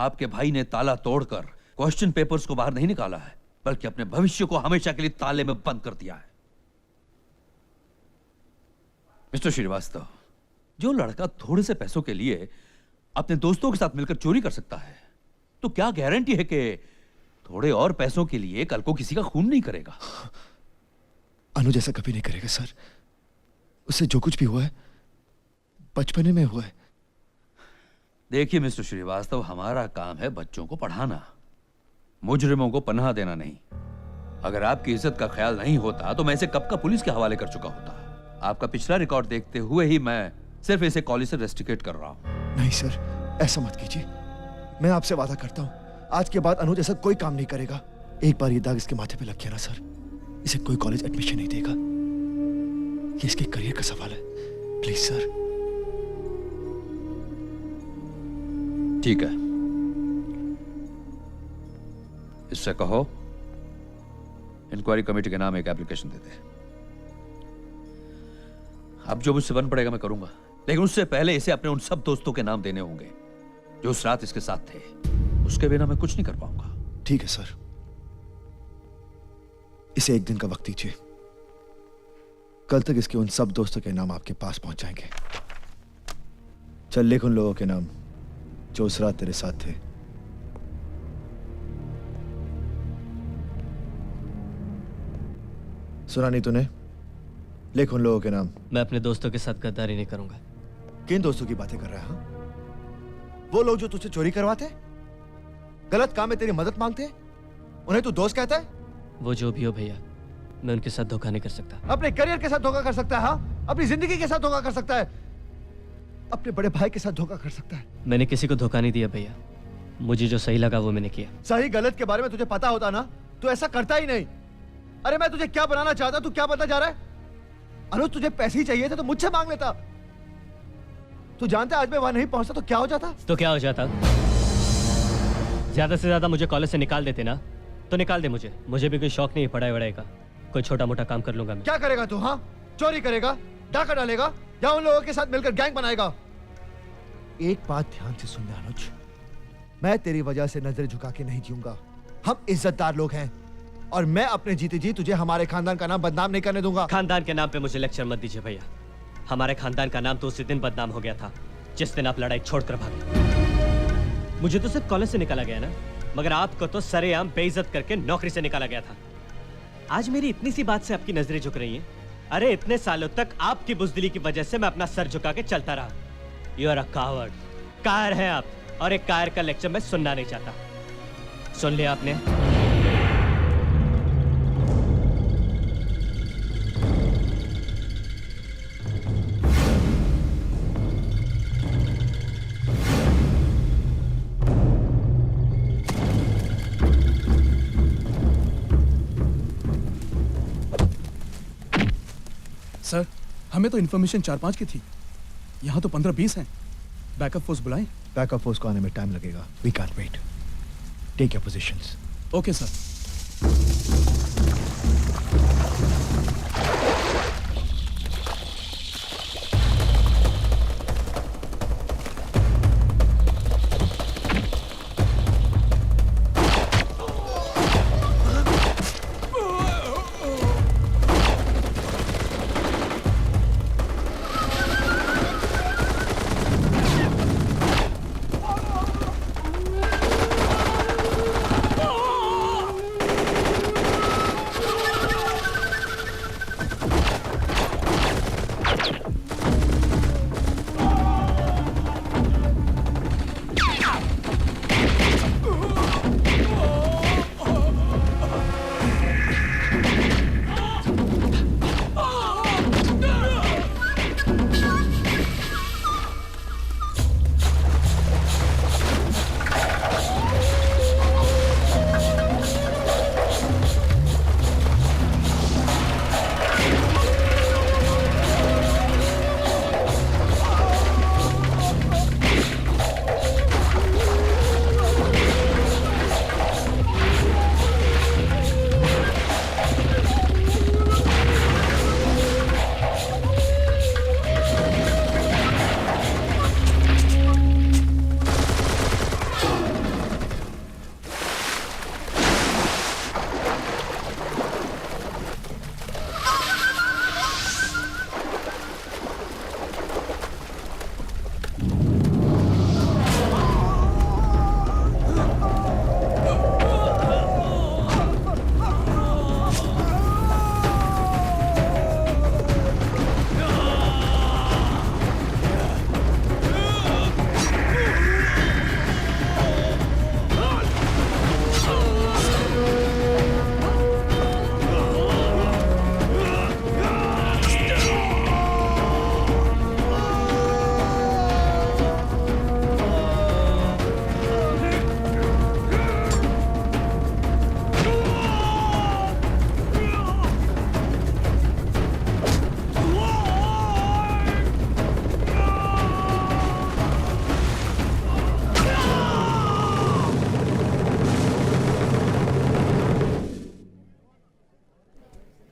आपके भाई ने ताला तोड़कर क्वेश्चन पेपर्स को बाहर नहीं निकाला है, बल्कि अपने भविष्य को हमेशा के लिए ताले में बंद कर दिया है। मिस्टर श्रीवास्तव, जो लड़का थोड़े से पैसों के लिए अपने दोस्तों के साथ मिलकर चोरी कर सकता है, तो क्या गारंटी है कि थोड़े और पैसों के लिए कल को किसी का खून नहीं करेगा? अनुज ऐसा कभी नहीं करेगा सर। उससे जो कुछ भी हुआ है बचपने में हुआ है। देखिए मिस्टर श्रीवास्तव, हमारा काम है बच्चों को पढ़ाना, मुजरिमों को पनाह देना नहीं। अगर आपकी इज्जत का ख्याल नहीं होता तो मैं इसे कब का पुलिस के हवाले कर चुका होता। आपका पिछला रिकॉर्ड देखते हुए ही मैं सिर्फ इसे कॉलेज से रेस्ट्रिकेट कर रहा हूं। नहीं सर, ऐसा मत कीजिए। मैं आपसे वादा करता हूं, आज के बाद अनुज ऐसा कोई काम नहीं करेगा। एक बार ये दाग इसके माथे पे लग गया ना सर, इसे कोई कॉलेज एडमिशन नहीं देगा। ये इसके करियर का सवाल है। Please sir. ठीक है, इससे कहो इंक्वायरी कमेटी के नाम एक एप्लीकेशन दे दे। अब जो मुझसे बन पड़ेगा मैं करूंगा, लेकिन उससे पहले इसे अपने उन सब दोस्तों के नाम देने होंगे जो उस रात इसके साथ थे। उसके बिना मैं कुछ नहीं कर पाऊंगा। ठीक है सर, इसे एक दिन का वक्त दीजिए। कल तक इसके उन सब दोस्तों के नाम आपके पास पहुंच जाएंगे। चल लिख उन लोगों के नाम जो उस रात तेरे साथ थे। सुना नहीं तूने? लिख उन लोगों के नाम। मैं अपने दोस्तों के साथ गद्दारी नहीं करूंगा। किन दोस्तों की बातें कर रहा है? हाँ? वो लोग जो तुझसे चोरी करवाते, गलत काम में तेरी मदद मांगते, उन्हें तू दोस्त कहता है? वो जो भी हो भैया, मैं उनके साथ धोखा नहीं कर सकता। अपने करियर के साथ धोखा कर सकता है, हाँ? अपनी जिंदगी के साथ धोखा कर सकता है, अपने बड़े भाई के साथ धोखा कर सकता है। मैंने किसी को धोखा नहीं दिया भैया, मुझे जो सही लगा वो मैंने किया। सही गलत के बारे में तुझे पता होता ना, तू ऐसा करता ही नहीं। अरे मैं तुझे क्या बनाना चाहता, तू क्या बनता जा रहा है? अनुज तुझे पैसे ही चाहिए थे तो मुझसे मांग लेता। तू जानता है आज मैं वहां नहीं पहुंचता तो क्या हो जाता? तो क्या हो जाता? ज्यादा से ज्यादा मुझे कॉलेज से निकाल देते ना, तो निकाल दे मुझे। मुझे भी कोई शौक नहीं है पढ़ाई वढ़ाई का, कोई छोटा मोटा काम कर लूंगा मैं। क्या करेगा तू? हाँ, चोरी करेगा, डाका डालेगा, या उन लोगों के साथ मिलकर गैंग बनाएगा? एक बात ध्यान से सुन अनुज, मैं तेरी वजह से नजर झुका के नहीं जीऊंगा। हम इज्जतदार लोग हैं और मैं अपने जीते जी तुझे हमारे खानदान का नाम बदनाम नहीं करने दूंगा। खानदान के नाम पे मुझे लेक्चर मत दीजिए भैया। हमारे खानदान का नाम तो उसी दिन बदनाम हो गया था जिस दिन आप लड़ाई छोड़कर भागे। मुझे तो सिर्फ कॉलेज से निकाला गया ना, मगर आपको तो सरेआम बेइज्जत करके नौकरी से निकाला गया था। आज मेरी इतनी सी बात से आपकी नजरें झुक रही हैं। अरे इतने सालों तक आपकी बुजदिली की वजह से मैं अपना सर झुका के चलता रहा। You are a coward. कायर हैं आप, और एक कायर का लेक्चर मैं सुनना नहीं चाहता। सुन लिया आपने? सर, हमें तो इन्फॉर्मेशन 4-5 की थी, यहाँ तो 15-20 हैं। बैकअप फोर्स बुलाएं? बैकअप फोर्स को आने में टाइम लगेगा। We can't wait. Take your positions. Okay sir.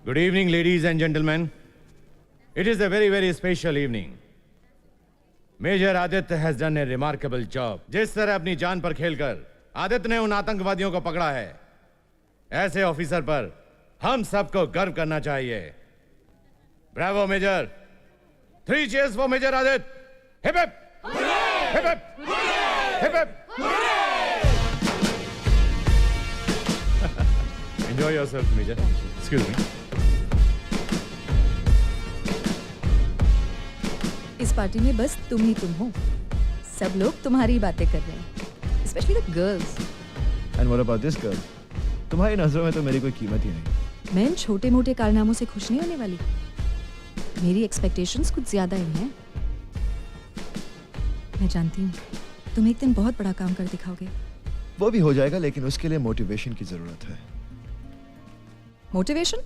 Good evening, ladies and gentlemen. It is a very, very special evening. Major Aditya has done a remarkable job. जिस तरह अपनी जान पर खेलकर आदित्य ने उन आतंकवादियों को पकड़ा है, ऐसे ऑफिसर पर हम सबको गर्व करना चाहिए. Bravo, Major. 3 cheers for Major Aditya. Hip hip. Hip hip. Hip hip. Enjoy yourself, Major. Excuse me. इस पार्टी में बस तुम ही तुम हो. सब लोग तुम्हारी बातें कर रहे हैं, specially the girls. And what about this girl? तुम्हारी नजरों में तो मेरी कोई कीमत ही नहीं. मैं इन छोटे मोटे कारनामों से खुश नहीं होने वाली. मेरी एक्सपेक्टेशंस कुछ ज्यादा ही हैं. मैं जानती हूँ तुम एक दिन बहुत बड़ा काम कर दिखाओगे. वो भी हो जाएगा, लेकिन उसके लिए मोटिवेशन की जरूरत है. मोटिवेशन?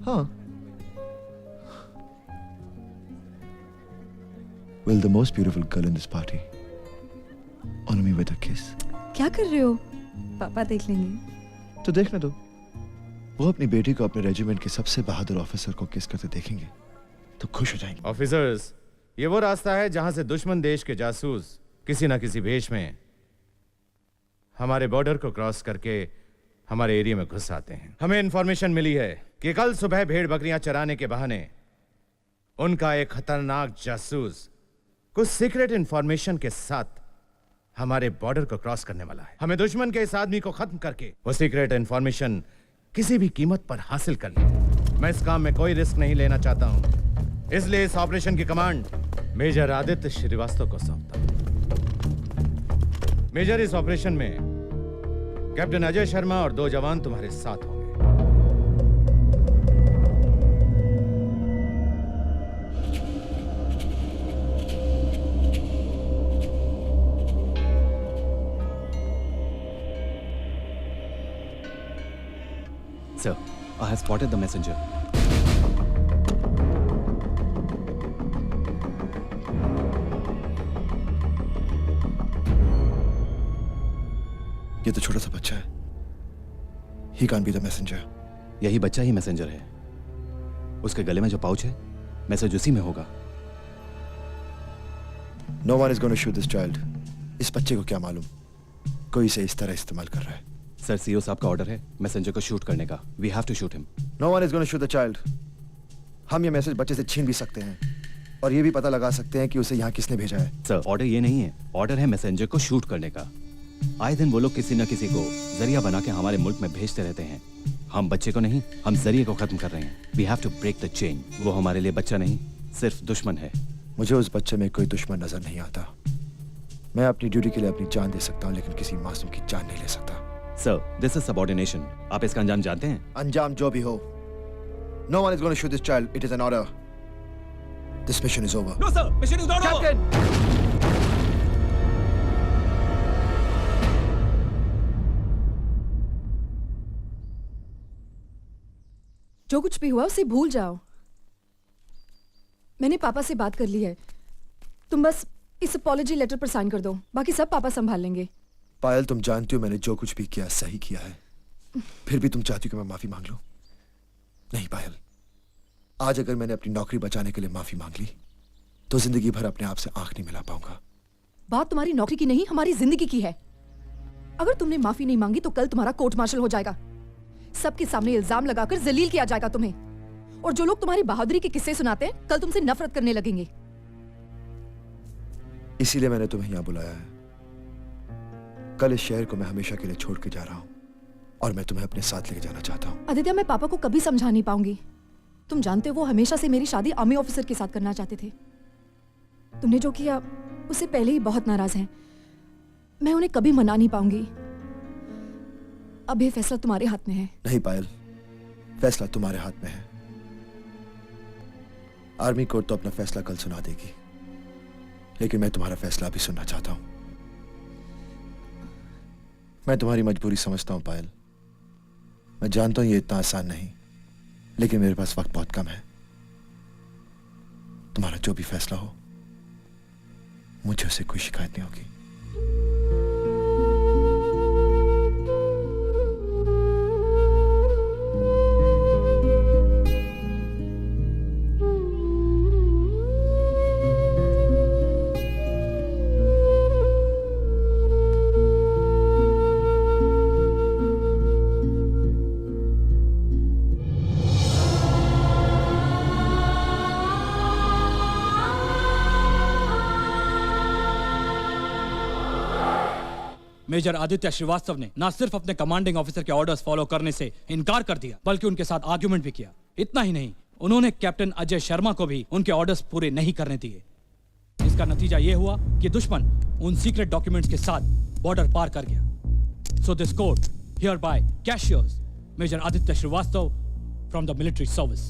हाँ. Will the most beautiful girl in this party honor me with a kiss? क्या कर रहे हो? पापा देख लेंगे. तो देखने दो. वो अपनी बेटी को अपने रेजिमेंट के सबसे बहादुर ऑफिसर को किस करते देखेंगे तो खुश हो जाएंगे. ऑफिसर्स, ये वो रास्ता है जहां से दुश्मन देश के जासूस किसी ना किसी भेष में हमारे बॉर्डर को क्रॉस करके हमारे एरिया में घुस आते हैं. हमें इंफॉर्मेशन मिली है कि कल सुबह भेड़ बकरियां चराने के बहाने उनका एक खतरनाक जासूस कुछ सीक्रेट इंफॉर्मेशन के साथ हमारे बॉर्डर को क्रॉस करने वाला है. हमें दुश्मन के इस आदमी को खत्म करके वो सीक्रेट इंफॉर्मेशन किसी भी कीमत पर हासिल करनी है. मैं इस काम में कोई रिस्क नहीं लेना चाहता हूं, इसलिए इस ऑपरेशन की कमांड मेजर आदित्य श्रीवास्तव को सौंपता हूं. मेजर, इस ऑपरेशन में कैप्टन अजय शर्मा और 2 जवान तुम्हारे साथ होंगे. Sir, I have spotted the messenger. ये तो छोटा सा बच्चा है. He can't be the messenger. यही बच्चा ही मैसेंजर है. उसके गले में जो पाउच है, मैसेज उसी में होगा. No one is going to shoot this child. इस बच्चे को क्या मालूम कोई इसे इस तरह इस्तेमाल कर रहा है. सर, सीओ साहब का ऑर्डर है मैसेंजर को शूट करने का. We have to shoot him. No one is going to shoot the child. हम ये मैसेज बच्चे से छीन भी सकते हैं और ये भी पता लगा सकते हैं कि उसे यहाँ किसने भेजा है. सर, ऑर्डर ये नहीं है. ऑर्डर है मैसेंजर को शूट करने का. आए दिन वो लोग किसी न किसी को जरिया बना के हमारे मुल्क में भेजते रहते हैं. हम बच्चे को नहीं, हम जरिए को खत्म कर रहे हैं. We have to break the chain. वो हमारे लिए बच्चा नहीं, सिर्फ दुश्मन है. मुझे उस बच्चे में कोई दुश्मन नजर नहीं आता. मैं अपनी ड्यूटी के लिए अपनी जान दे सकता हूँ, लेकिन किसी मासूम की जान नहीं ले सकता. Sir, this is subordination. आप इसका अंजाम जानते हैं? अंजाम जो भी हो, no one is going to shoot this child. It is an order. This mission is over. No sir, mission is not over. Captain! जो कुछ भी हुआ उसे भूल जाओ. मैंने पापा से बात कर ली है. तुम बस इस अपॉलॉजी लेटर पर साइन कर दो, बाकी सब पापा संभाल लेंगे. पायल, तुम जानती हो मैंने जो कुछ भी किया सही किया है. फिर भी तुम चाहती हो कि मैं माफी मांग लूं? नहीं पायल, आज अगर मैंने अपनी नौकरी बचाने के लिए माफी मांग ली तो जिंदगी भर अपने आप से आंख नहीं मिला पाऊंगा. बात तुम्हारी नौकरी की नहीं, हमारी जिंदगी की है. अगर तुमने माफी नहीं मांगी तो कल तुम्हारा कोर्ट मार्शल हो जाएगा. सबके सामने इल्जाम लगाकर जलील किया जाएगा तुम्हें. और जो लोग तुम्हारी बहादुरी के किस्से सुनाते हैं कल तुमसे नफरत करने लगेंगे. इसीलिए मैंने तुम्हें यहां बुलाया है. कल इस शहर को मैं हमेशा के लिए छोड़ के जा रहा हूं और मैं तुम्हें अपने साथ लेके जाना चाहता हूं. आदित्य, मैं पापा को कभी समझा नहीं पाऊंगी. तुम जानते हो वो हमेशा से मेरी शादी आर्मी ऑफिसर के साथ करना चाहते थे. तुमने जो किया उससे पहले ही बहुत नाराज हैं. मैं उन्हें कभी मना नहीं पाऊंगी. अब ये फैसला तुम्हारे हाथ में है. नहीं पायल, फैसला तुम्हारे हाथ में है. आर्मी कोर्ट तो अपना फैसला कल सुना देगी, लेकिन मैं तुम्हारा फैसला अभी सुनना चाहता हूं. मैं तुम्हारी मजबूरी समझता हूं पायल. मैं जानता हूं ये इतना आसान नहीं, लेकिन मेरे पास वक्त बहुत कम है. तुम्हारा जो भी फैसला हो, मुझे उससे कोई शिकायत नहीं होगी. मेजर आदित्य श्रीवास्तव ने न सिर्फ अपने कमांडिंग ऑफिसर के ऑर्डर्स फॉलो करने से इनकार कर दिया, बल्कि उनके साथ आर्ग्यूमेंट भी किया। इतना ही नहीं, उन्होंने कैप्टन अजय शर्मा को भी उनके ऑर्डर्स पूरे नहीं करने दिए। इसका नतीजा यह हुआ कि दुश्मन उन सीक्रेट डॉक्यूमेंट्स के साथ बॉर्डर पार कर गया। So this court hereby cashiers Major Aditya Srivastava from the military service.